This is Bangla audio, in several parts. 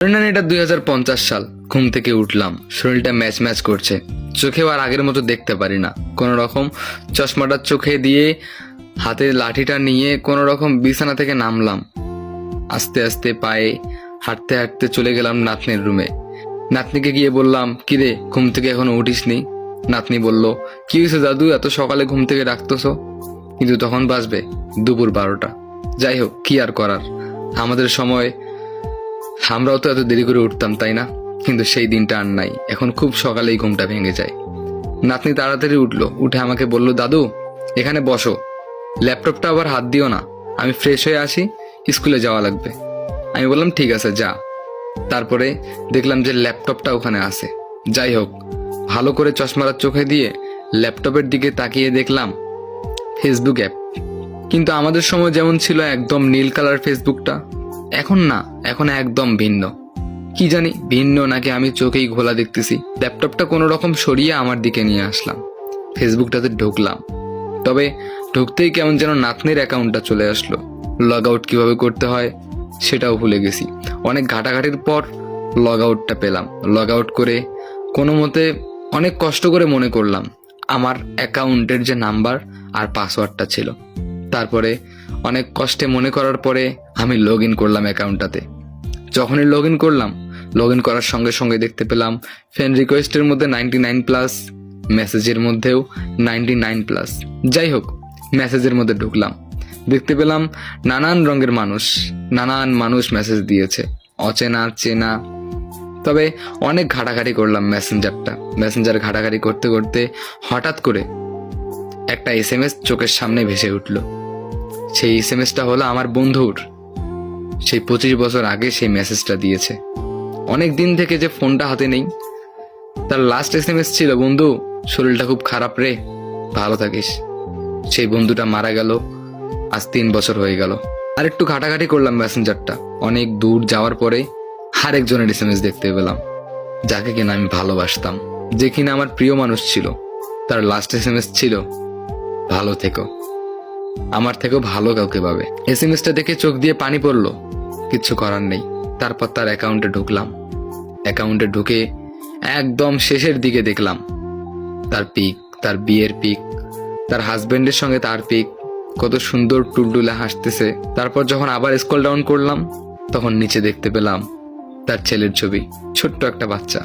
ধরে নেন এটা 2050 সাল। ঘুম থেকে উঠলাম, শরীরটা ম্যাচ ম্যাচ করছে, চোখেও আর আগের মতো দেখতে পারি না। কোনো রকম চশমাটা চোখে দিয়ে হাতে লাঠিটা নিয়ে কোনো রকম বিছানা থেকে নামলাম। আস্তে আস্তে পায়ে হাঁটতে হাঁটতে চলে গেলাম নাতনির রুমে। নাতনিকে গিয়ে বললাম, কিরে ঘুম থেকে এখনো উঠিসনি? নাতনি বলল, কি হয়েছে দাদু, এত সকালে ঘুম থেকে ডাকতেছো? কিন্তু তখন বাজবে দুপুর 12টা। যাই হোক, কি আর করার, আমাদের সময় আমরাও তো এত দেরি করে উঠতাম, তাই না? কিন্তু সেই দিনটা আর নাই, এখন খুব সকালেই ঘুমটা ভেঙে যায়। নাতনি তাড়াতাড়ি উঠলো, উঠে আমাকে বলল, দাদু এখানে বসো, ল্যাপটপটা আবার হাত দিও না, আমি ফ্রেশ হয়ে আসি, স্কুলে যাওয়া লাগবে। আমি বললাম ঠিক আছে যা। তারপরে দেখলাম যে ল্যাপটপটা ওখানে আছে। যাই হোক, ভালো করে চশমাটা চোখে দিয়ে ল্যাপটপের দিকে তাকিয়ে দেখলাম ফেসবুক অ্যাপ। কিন্তু আমাদের সময় যেমন ছিল একদম নীল কালার ফেসবুকটা, এখন না, এখন একদম ভিন্ন। কি জানি ভিন্ন নাকি আমি চোখেই ঘোলা দেখতেছি। ল্যাপটপটা কোনো রকম সরিয়ে আমার দিকে নিয়ে আসলাম, ফেসবুকটাতে ঢুকলাম। তবে ঢুকতেই কেমন যেন নাতনির অ্যাকাউন্টটা চলে আসলো। লগ আউট কিভাবে করতে হয় সেটাও ভুলে গেছি। অনেক ঘাটাঘাটির পর লগ আউটটা পেলাম। লগ আউট করে কোনো মতে অনেক কষ্ট করে মনে করলাম আমার অ্যাকাউন্টের যে নাম্বার আর পাসওয়ার্ডটা ছিল। তারপরে অনেক কষ্টে মনে করার পরে আমি লগ ইন করলাম অ্যাকাউন্টটাতে। যখনই লগ ইন করলাম, লগ ইন করার সঙ্গে সঙ্গে দেখতে পেলাম ফ্রেন্ড রিকোয়েস্টের মধ্যে 99+, মেসেজের মধ্যেও 99+। যাই হোক, মেসেজের মধ্যে ঢুকলাম, দেখতে পেলাম নানান রঙের মানুষ, নানান মানুষ মেসেজ দিয়েছে, অচেনা চেনা। তবে অনেক ঘাটাঘাটি করলাম মেসেঞ্জার ঘাটাঘাটি করতে করতে হঠাৎ করে একটা SMS চোখের সামনে ভেসে উঠল। সেই SMS-টা হলো আমার বন্ধুর। সেই 25 বছর আগে সেই মেসেজটা দিয়েছে। অনেক দিন থেকে যে ফোনটা হাতে নেই, তার লাস্ট SMS ছিল, বন্ধু শরীরটা খুব খারাপ রে, ভালো থাকিস। সেই বন্ধুটা মারা গেল, আজ 3 বছর হয়ে গেল। আর একটু ঘাটাঘাটি করলাম মেসেঞ্জারটা, অনেক দূর যাওয়ার পরে আরেকজনের SMS দেখতে পেলাম, যাকে কিনা আমি ভালোবাসতাম, যে কিনা আমার প্রিয় মানুষ ছিল। তার লাস্ট SMS ছিল, ভালো থেকো, আমার থেকেও ভালো কাউকে পাবে। SMS-টা দেখে চোখ দিয়ে পানি পড়লো, কিচ্ছু করার নেই। তারপর তার অ্যাকাউন্টে ঢুকলাম। অ্যাকাউন্টে ঢুকে একদম শেষের দিকে দেখলাম তার পিক, তার বিয়ের পিক, তার হাজবেন্ডের সঙ্গে তার পিক, কত সুন্দর টুলটুলে হাসতেছে। তারপর যখন আবার স্ক্রল ডাউন করলাম, তখন নিচে দেখতে পেলাম তার ছেলের ছবি, ছোট্ট একটা বাচ্চা।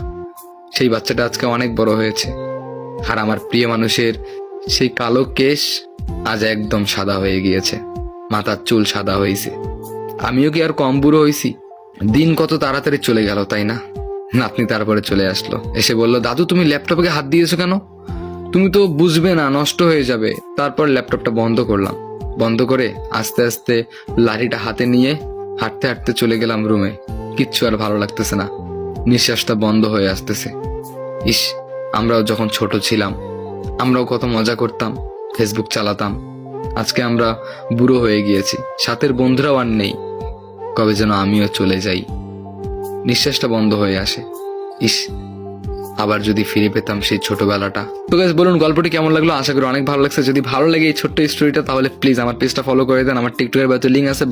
সেই বাচ্চাটা আজকে অনেক বড় হয়েছে, আর আমার প্রিয় মানুষের সেই কালো কেশ আজ একদম সাদা হয়ে গিয়েছে, মাথার চুল সাদা হয়েছে। আমিও কি আর কম বুড়ো হয়েছি? দিন কত তাড়াতাড়ি চলে গেল, তাই না? নাতনি তারপরে চলে আসলো, এসে বলল, দাদু তুমি ল্যাপটপে হাত দিয়েছো কেন? তুমি তো বুঝবে না, নষ্ট হয়ে যাবে। তারপর ল্যাপটপটা বন্ধ করলাম। বন্ধ করে আস্তে আস্তে লাঠিটা হাতে নিয়ে হাঁটতে হাঁটতে চলে গেলাম রুমে। কিচ্ছু আর ভালো লাগতেছে না, নিঃশ্বাসটা বন্ধ হয়ে আসতেছে। ইস, আমরাও যখন ছোট ছিলাম, আমরাও কত মজা করতাম, ফেসবুক চালাতাম। আজকে আমরা বুড়ো হয়ে গিয়েছি, সাথের বন্ধুরাও আর নেই। কবে যেন আমিও চলে যাই, নিঃশ্বাসটা বন্ধ হয়ে আসে। ইস, আবার যদি ফিরে পেতাম সেই ছোটবেলাটা। তো গাইস বলুন গল্পটি কেমন লাগলো? আশা করি অনেক ভালো লাগছে। যদি ভালো লাগে এই ছোট্ট স্টোরিটা, তাহলে প্লিজ আমার পেজটা ফলো করে দেন। আমার টিকটকের লিঙ্ক আছে।